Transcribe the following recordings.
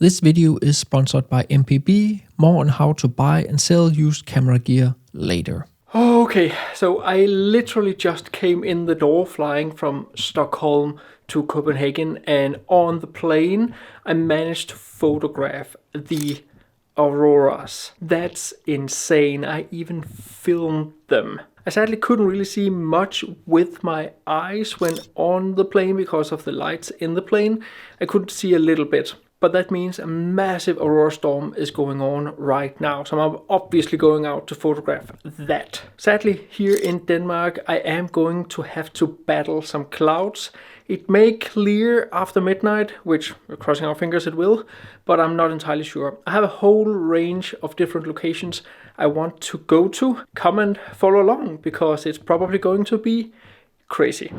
This video is sponsored by MPB. More on how to buy and sell used camera gear later. Okay, so I literally just came in the door flying from Stockholm to Copenhagen, and on the plane I managed to photograph the Auroras. That's insane. I even filmed them. I sadly couldn't really see much with my eyes when on the plane because of the lights in the plane. I could see a little bit. But that means a massive aurora storm is going on right now. So I'm obviously going out to photograph that. Sadly, here in Denmark, I am going to have to battle some clouds. It may clear after midnight, which we're crossing our fingers it will, but I'm not entirely sure. I have a whole range of different locations I want to go to. Come and follow along because it's probably going to be crazy.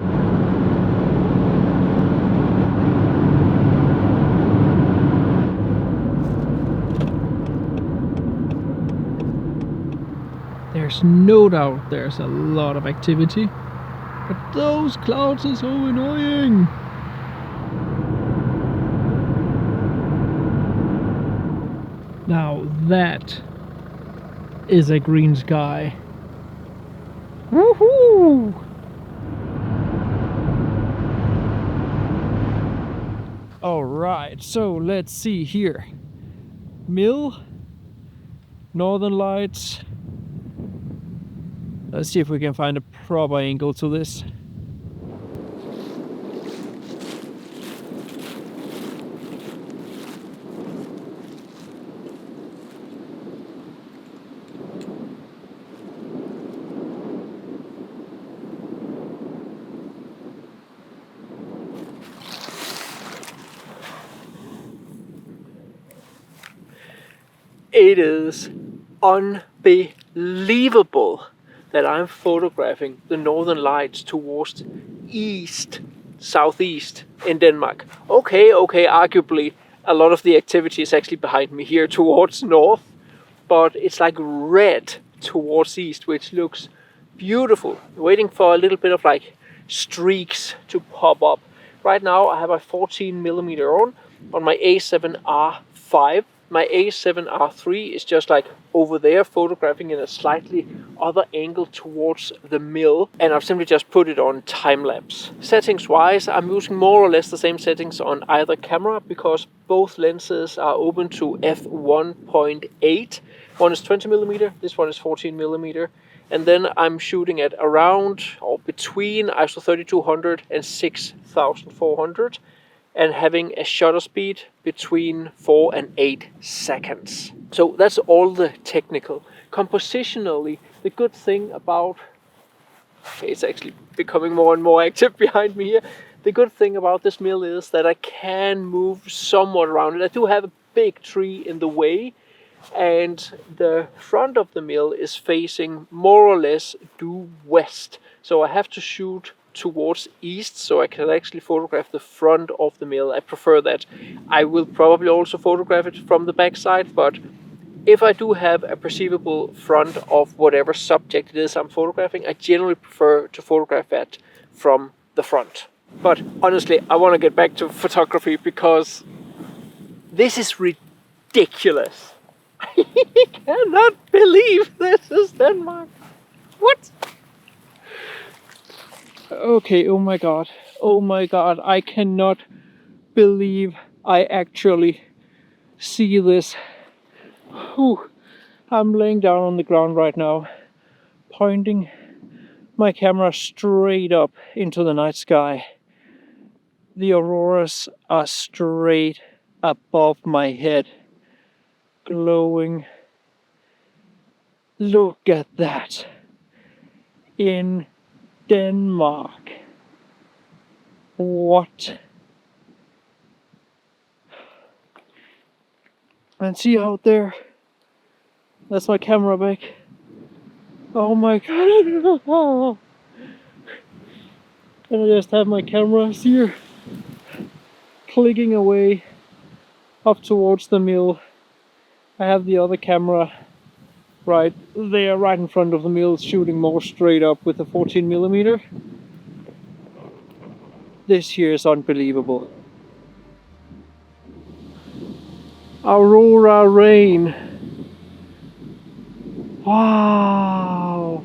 There's no doubt there's a lot of activity, but those clouds are so annoying. Now that is a green sky. Woohoo! Alright, so let's see here. Mill, Northern Lights. Let's see if we can find a proper angle to this. It is unbelievable that I'm photographing the northern lights towards east, southeast in Denmark. Okay, arguably a lot of the activity is actually behind me here towards north, but it's like red towards east, which looks beautiful. Waiting for a little bit of like streaks to pop up. Right now I have a 14mm on my A7R5. My A7R3 is just like over there, photographing in a slightly other angle towards the mill, and I've simply just put it on time-lapse. Settings wise, I'm using more or less the same settings on either camera because both lenses are open to f1.8. One is 20mm, this one is 14mm, and then I'm shooting at around or between ISO 3200 and 6400. And having a shutter speed between 4 and 8 seconds. So that's all the technical. Compositionally, the good thing about... it's actually becoming more and more active behind me here. The good thing about this mill is that I can move somewhat around it. I do have a big tree in the way, and the front of the mill is facing more or less due west. So I have to shoot towards east so I can actually photograph the front of the mill. I prefer that. I will probably also photograph it from the back side, but if I do have a perceivable front of whatever subject it is I'm photographing, I generally prefer to photograph that from the front. But honestly, I want to get back to photography because this is ridiculous. I cannot believe this is Denmark. What? Okay, oh my god, I cannot believe I actually see this. Whew. I'm laying down on the ground right now, pointing my camera straight up into the night sky. The auroras are straight above my head, glowing. Look at that. In Denmark. What? And see out there? That's my camera back. Oh my god. And I just have my cameras here clicking away up towards the mill. I have the other camera right there, right in front of the mill, shooting more straight up with the 14mm. This here is unbelievable. Aurora rain. Wow.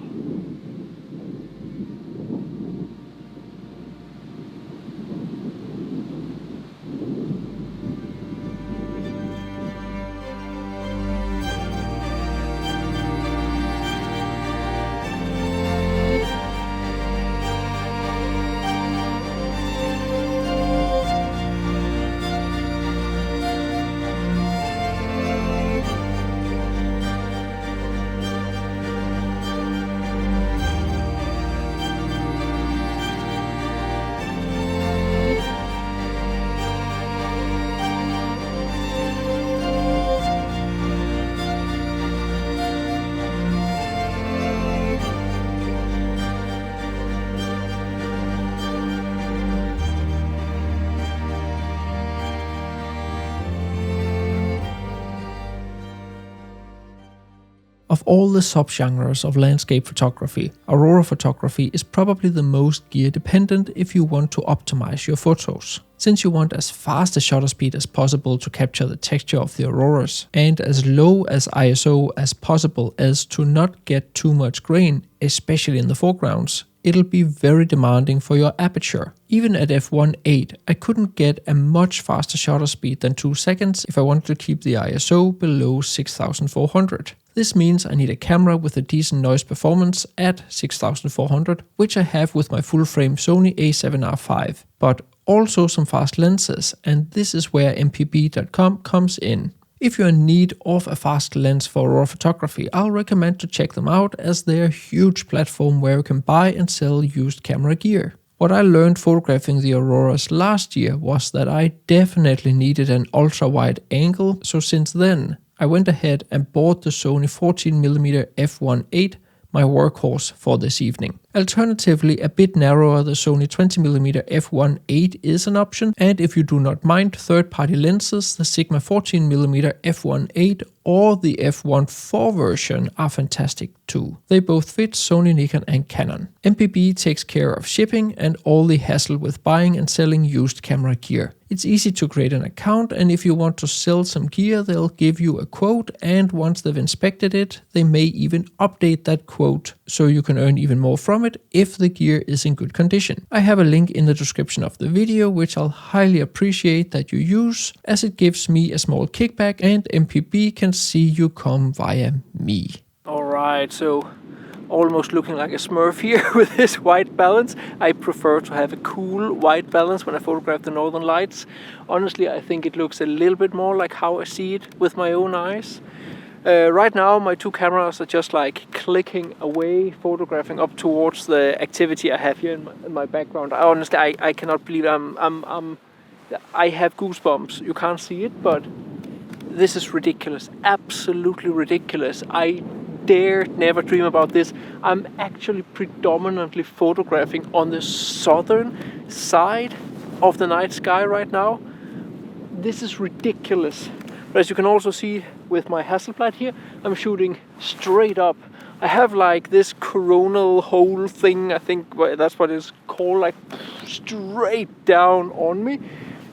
Of all the subgenres of landscape photography, Aurora photography is probably the most gear dependent if you want to optimize your photos. Since you want as fast a shutter speed as possible to capture the texture of the auroras, and as low as ISO as possible as to not get too much grain, especially in the foregrounds, it'll be very demanding for your aperture. Even at f1.8, I couldn't get a much faster shutter speed than 2 seconds if I wanted to keep the ISO below 6400. This means I need a camera with a decent noise performance at 6400, which I have with my full-frame Sony a7R5, but also some fast lenses, and this is where mpb.com comes in. If you're in need of a fast lens for Aurora photography, I'll recommend to check them out as they're a huge platform where you can buy and sell used camera gear. What I learned photographing the Auroras last year was that I definitely needed an ultra-wide angle, so since then I went ahead and bought the Sony 14mm f1.8, my workhorse for this evening. Alternatively, a bit narrower, the Sony 20mm f1.8 is an option, and if you do not mind third-party lenses, the Sigma 14mm f1.8 or the f1.4 version are fantastic too. They both fit Sony, Nikon and Canon. MPB takes care of shipping and all the hassle with buying and selling used camera gear. It's easy to create an account, and if you want to sell some gear, they'll give you a quote, and once they've inspected it, they may even update that quote so you can earn even more from it if the gear is in good condition. I have a link in the description of the video, which I'll highly appreciate that you use, as it gives me a small kickback and MPB can see you come via me. Alright, so almost looking like a smurf here with this white balance. I prefer to have a cool white balance when I photograph the northern lights. Honestly, I think it looks a little bit more like how I see it with my own eyes. Right now my two cameras are just like clicking away, photographing up towards the activity I have here in my background. Honestly, I cannot believe I have goosebumps. You can't see it, but this is ridiculous, absolutely ridiculous. I dared never dream about this. I'm actually predominantly photographing on the southern side of the night sky right now. This is ridiculous. But as you can also see with my Hasselblad here, I'm shooting straight up. I have like this coronal hole thing, I think that's what it's called, like straight down on me.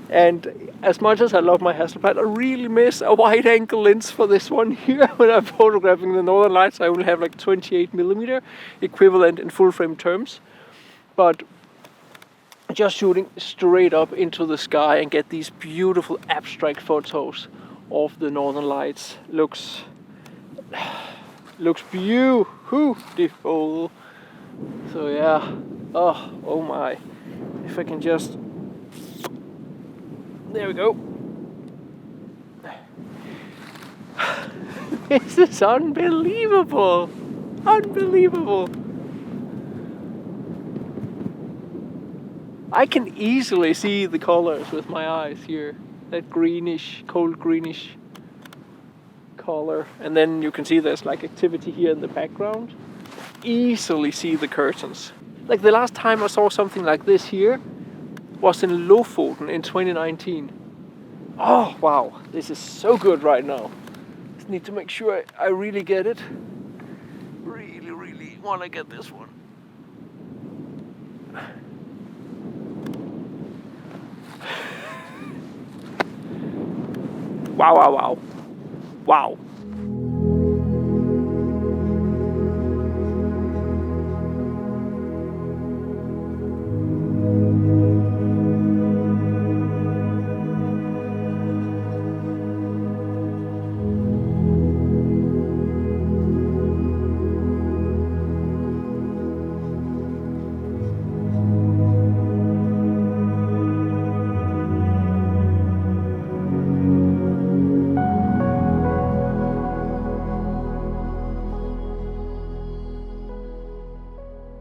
And as much as I love my Hasselblad, I really miss a wide angle lens for this one here. When I'm photographing the northern lights, I only have like 28mm equivalent in full frame terms. But just shooting straight up into the sky and get these beautiful abstract photos of the northern lights looks beautiful. So yeah, oh my, if I can just, there we go. This is unbelievable, unbelievable. I can easily see the colors with my eyes here. That greenish, cold greenish color. And then you can see there's like activity here in the background. Easily see the curtains. Like the last time I saw something like this here was in Lofoten in 2019. Oh wow, this is so good right now. Just need to make sure I really get it. Really want to get this one. Wow, wow, wow. Wow.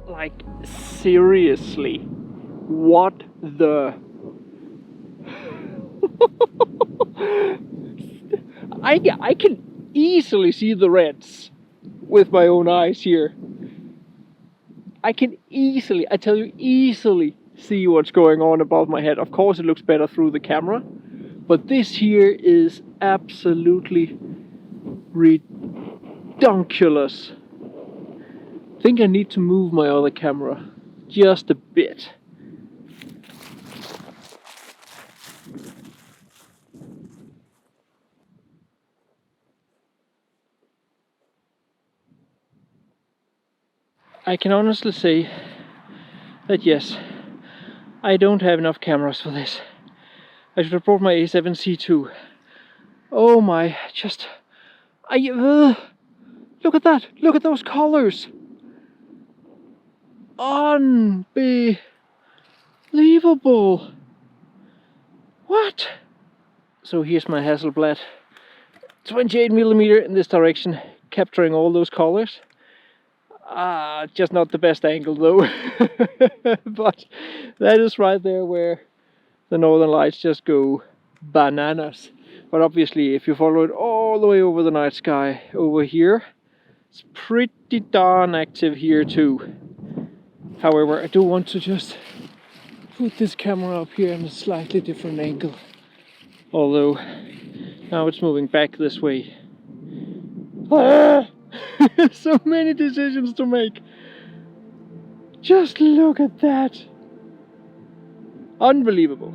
Like, seriously, what the... I can easily see the reds with my own eyes here. I can easily, I tell you, easily see what's going on above my head. Of course it looks better through the camera, but this here is absolutely redonkulous. I think I need to move my other camera just a bit. I can honestly say that yes, I don't have enough cameras for this. I should have brought my A7C II. Oh my, just... look at that! Look at those colors! Unbelievable! What? So here's my Hasselblad 28mm in this direction, capturing all those colors. Just not the best angle though. But that is right there where the northern lights just go bananas. But obviously if you follow it all the way over the night sky over here, it's pretty darn active here too. However, I do want to just put this camera up here in a slightly different angle. Although now it's moving back this way. So many decisions to make. Just look at that. Unbelievable.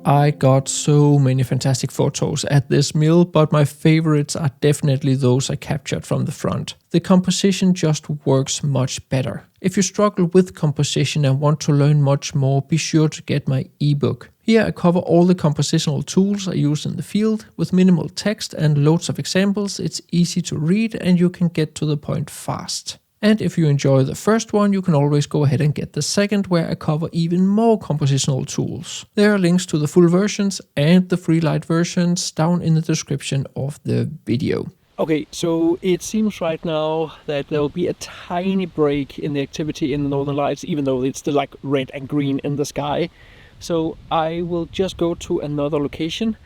I got so many fantastic photos at this mill, but my favorites are definitely those I captured from the front. The composition just works much better. If you struggle with composition and want to learn much more, be sure to get my ebook. Here I cover all the compositional tools I use in the field. With minimal text and loads of examples, it's easy to read and you can get to the point fast. And if you enjoy the first one, you can always go ahead and get the second, where I cover even more compositional tools. There are links to the full versions and the free light versions down in the description of the video. Okay, so it seems right now that there will be a tiny break in the activity in the northern lights, even though it's still like red and green in the sky. So I will just go to another location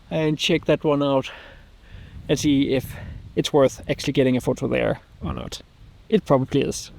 and check that one out and see if it's worth actually getting a photo there or not. It probably is.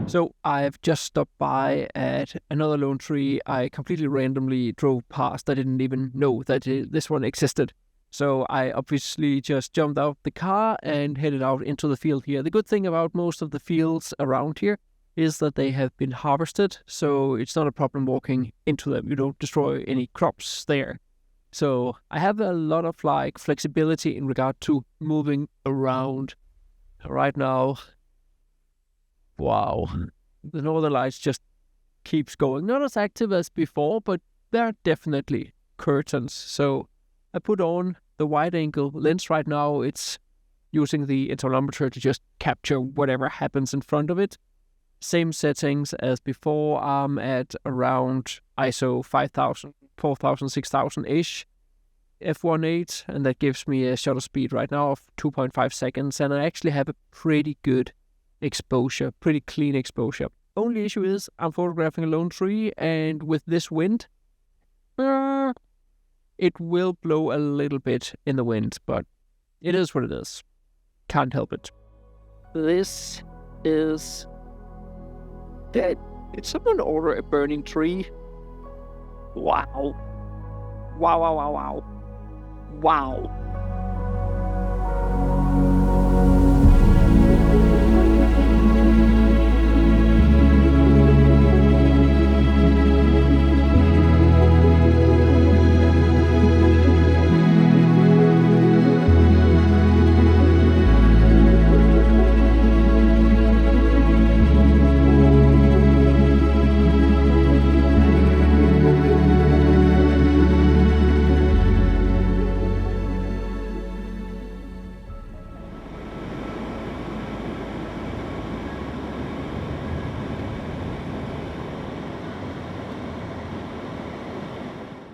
So I've just stopped by at another lone tree I completely randomly drove past. I didn't even know that this one existed. So I obviously just jumped out the car and headed out into the field here. The good thing about most of the fields around here is that they have been harvested, so it's not a problem walking into them. You don't destroy any crops there. So I have a lot of like flexibility in regard to moving around right now. Wow. the northern lights just keeps going. Not as active as before, but there are definitely curtains. So I put on the wide angle lens right now. It's using the intervalometer to just capture whatever happens in front of it. Same settings as before. I'm at around ISO 5000, 4000, 6000-ish. f1.8, and that gives me a shutter speed right now of 2.5 seconds, and I actually have a pretty good exposure, pretty clean exposure. Only issue is I'm photographing a lone tree, and with this wind, it will blow a little bit in the wind, but it is what it is. Can't help it. This is dead. Did someone order a burning tree? Wow. Wow, wow, wow, wow. Wow.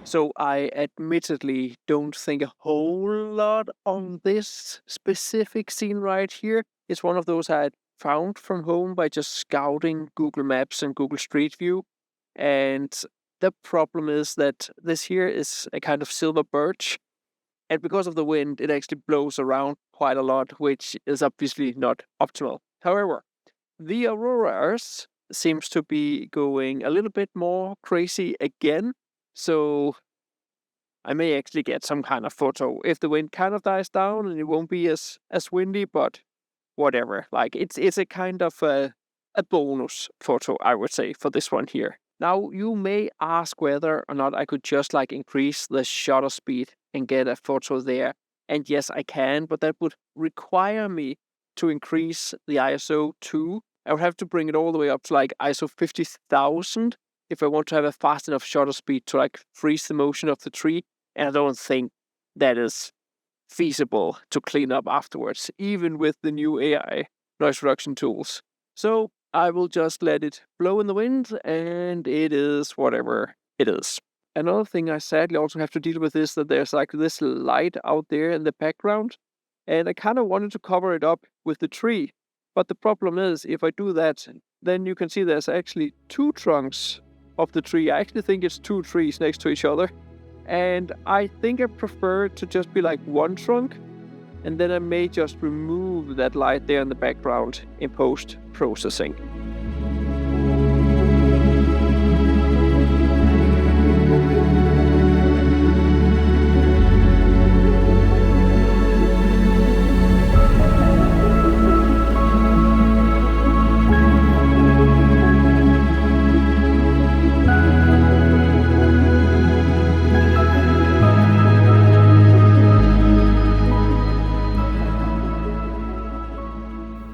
So I admittedly don't think a whole lot on this specific scene right here. It's one of those I had found from home by just scouting Google Maps and Google Street View. And the problem is that this here is a kind of silver birch. And because of the wind, it actually blows around quite a lot, which is obviously not optimal. However, the Auroras seems to be going a little bit more crazy again. So I may actually get some kind of photo if the wind kind of dies down, and it won't be as windy, but whatever. Like it's a kind of a bonus photo, I would say, for this one here. Now you may ask whether or not I could just like increase the shutter speed and get a photo there. And yes, I can, but that would require me to increase the ISO too. I would have to bring it all the way up to like ISO 50,000 if I want to have a fast enough shutter speed to like freeze the motion of the tree. And I don't think that is feasible to clean up afterwards, even with the new AI noise reduction tools. So I will just let it blow in the wind, and it is whatever it is. Another thing I sadly also have to deal with is that there's like this light out there in the background, and I kind of wanted to cover it up with the tree. But the problem is, if I do that, then you can see there's actually two trunks of the tree. I actually think it's two trees next to each other. And I think I prefer to just be like one trunk, and then I may just remove that light there in the background in post-processing.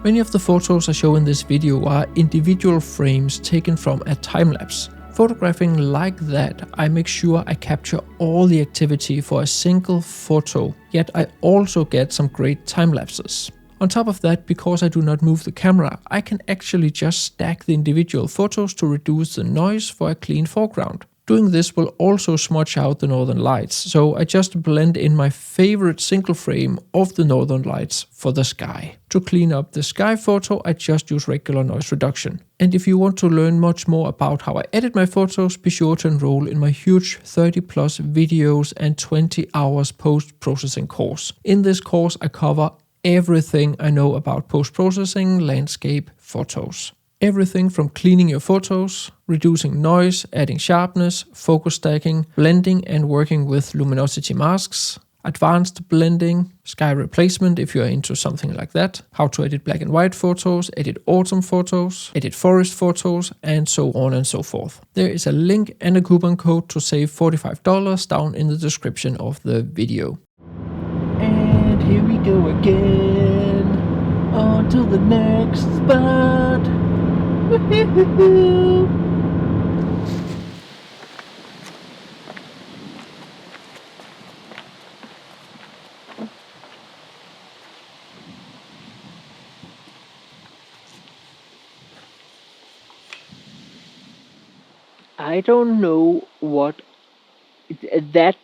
Many of the photos I show in this video are individual frames taken from a time-lapse. Photographing like that, I make sure I capture all the activity for a single photo, yet I also get some great time-lapses. On top of that, because I do not move the camera, I can actually just stack the individual photos to reduce the noise for a clean foreground. Doing this will also smudge out the northern lights, so I just blend in my favorite single frame of the northern lights for the sky. To clean up the sky photo, I just use regular noise reduction. And if you want to learn much more about how I edit my photos, be sure to enroll in my huge 30+ videos and 20 hours post-processing course. In this course, I cover everything I know about post-processing landscape photos. Everything from cleaning your photos, reducing noise, adding sharpness, focus stacking, blending and working with luminosity masks, advanced blending, sky replacement if you are into something like that, how to edit black and white photos, edit autumn photos, edit forest photos, and so on and so forth. There is a link and a coupon code to save $45 down in the description of the video. And here we go again, on to the next spot. I don't know what that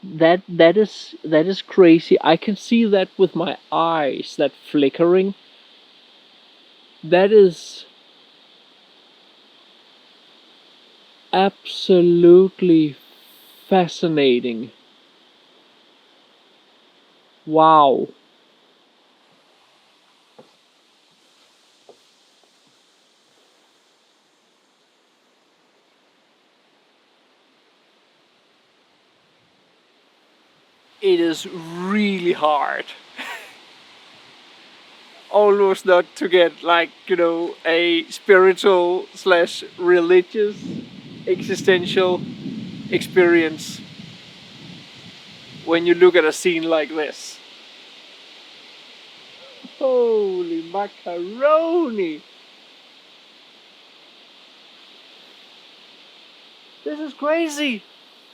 is crazy. I can see that with my eyes, that flickering. That is absolutely fascinating. Wow. It is really hard. Almost not to get, like, a spiritual slash religious existential experience when you look at a scene like this. Holy macaroni! This is crazy!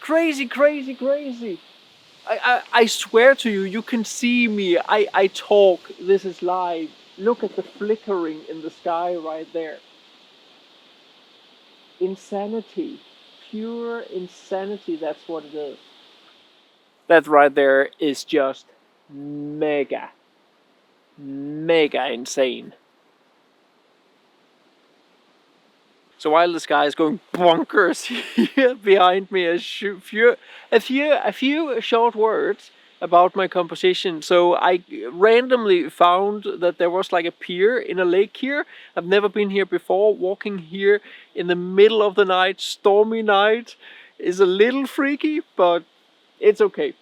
Crazy, crazy, crazy! I swear to you, you can see me. I talk. This is live. Look at the flickering in the sky right there. Insanity. Pure insanity, that's what it is. That right there is just mega, mega insane. So while this guy is going bonkers here behind me, a few short words about my composition. So I randomly found that there was like a pier in a lake here. I've never been here before. Walking here in the middle of the night, stormy night, is a little freaky, but it's okay.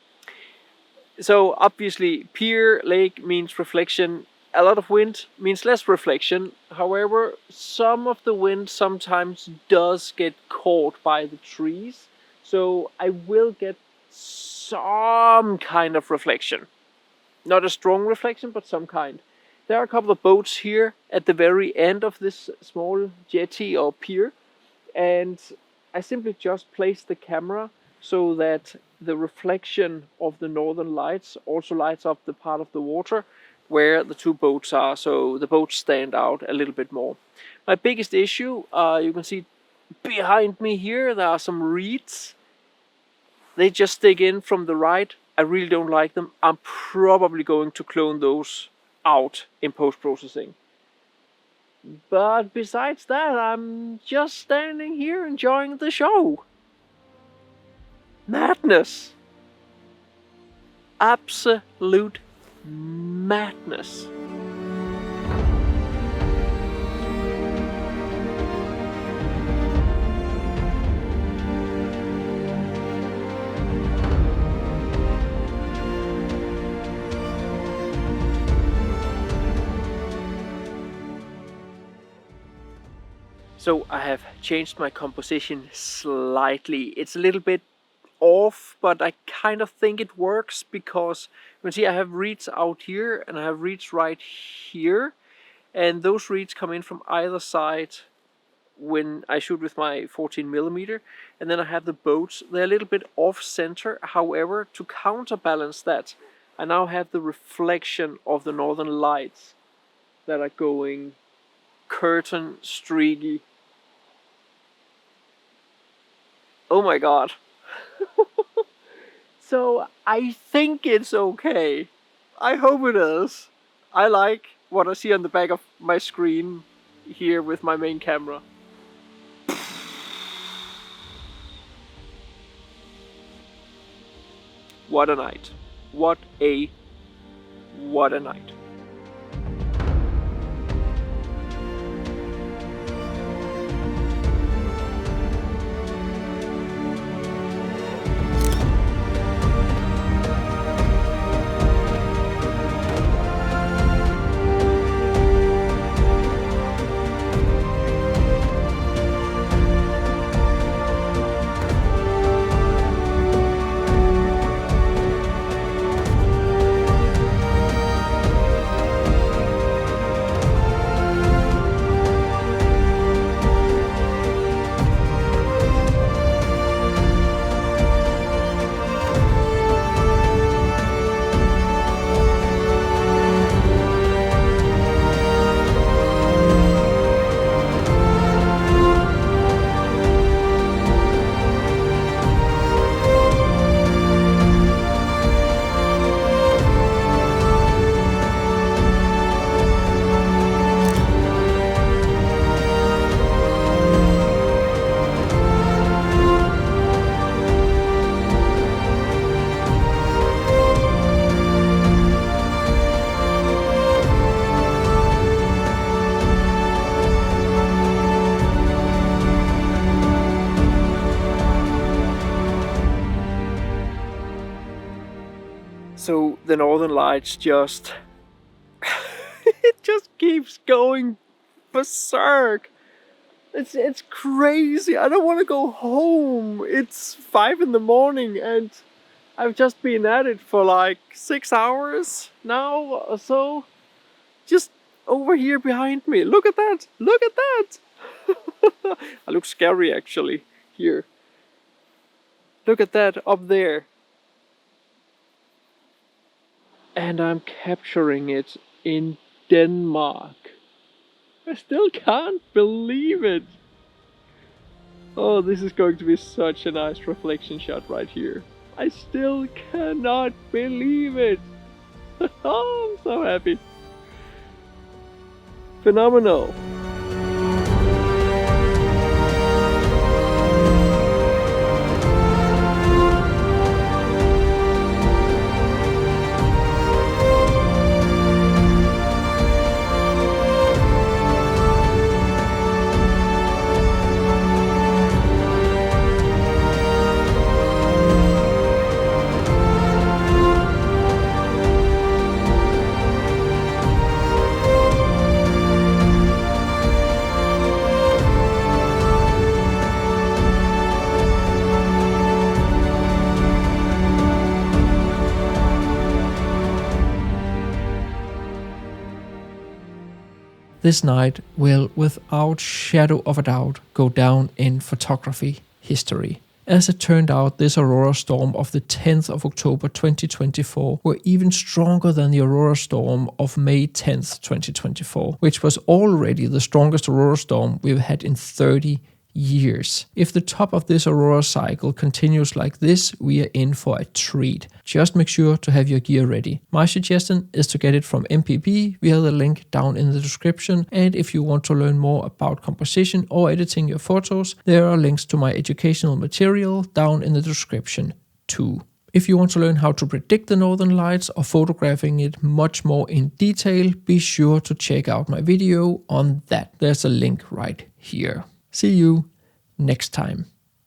So obviously pier, lake means reflection. A lot of wind means less reflection. However, some of the wind sometimes does get caught by the trees. So I will get some kind of reflection. Not a strong reflection, but some kind. There are a couple of boats here at the very end of this small jetty or pier. And I simply just placed the camera so that the reflection of the northern lights also lights up the part of the water where the two boats are, so the boats stand out a little bit more. My biggest issue, you can see behind me here, there are some reeds. They just stick in from the right. I really don't like them. I'm probably going to clone those out in post-processing. But besides that, I'm just standing here enjoying the show. Madness. Absolute madness. So I have changed my composition slightly. It's a little bit off, but I kind of think it works because you can see I have reeds out here and I have reeds right here, and those reeds come in from either side when I shoot with my 14mm, and then I have the boats. They're a little bit off center. However, to counterbalance that, I now have the reflection of the northern lights that are going curtain streaky. Oh my god. So I think it's okay. I hope it is. I like what I see on the back of my screen here with my main camera. What a night. What a night. So the northern lights just it just keeps going berserk. It's crazy. I don't want to go home. It's 5 in the morning and I've just been at it for like 6 hours now or so. Just over here behind me. Look at that. Look at that. I look scary actually here. Look at that up there. And I'm capturing it in Denmark. I still can't believe it. Oh, this is going to be such a nice reflection shot right here. I still cannot believe it. Oh, I'm so happy. Phenomenal. This night will, without shadow of a doubt, go down in photography history. As it turned out, this Aurora storm of the 10th of October 2024 were even stronger than the Aurora storm of May 10th, 2024, which was already the strongest Aurora storm we've had in 30 years. If the top of this Aurora cycle continues like this, we are in for a treat. Just make sure to have your gear ready. My suggestion is to get it from MPP via the link down in the description, and if you want to learn more about composition or editing your photos, there are links to my educational material down in the description too. If you want to learn how to predict the northern lights or photographing it much more in detail, be sure to check out my video on that. There's a link right here. See you next time.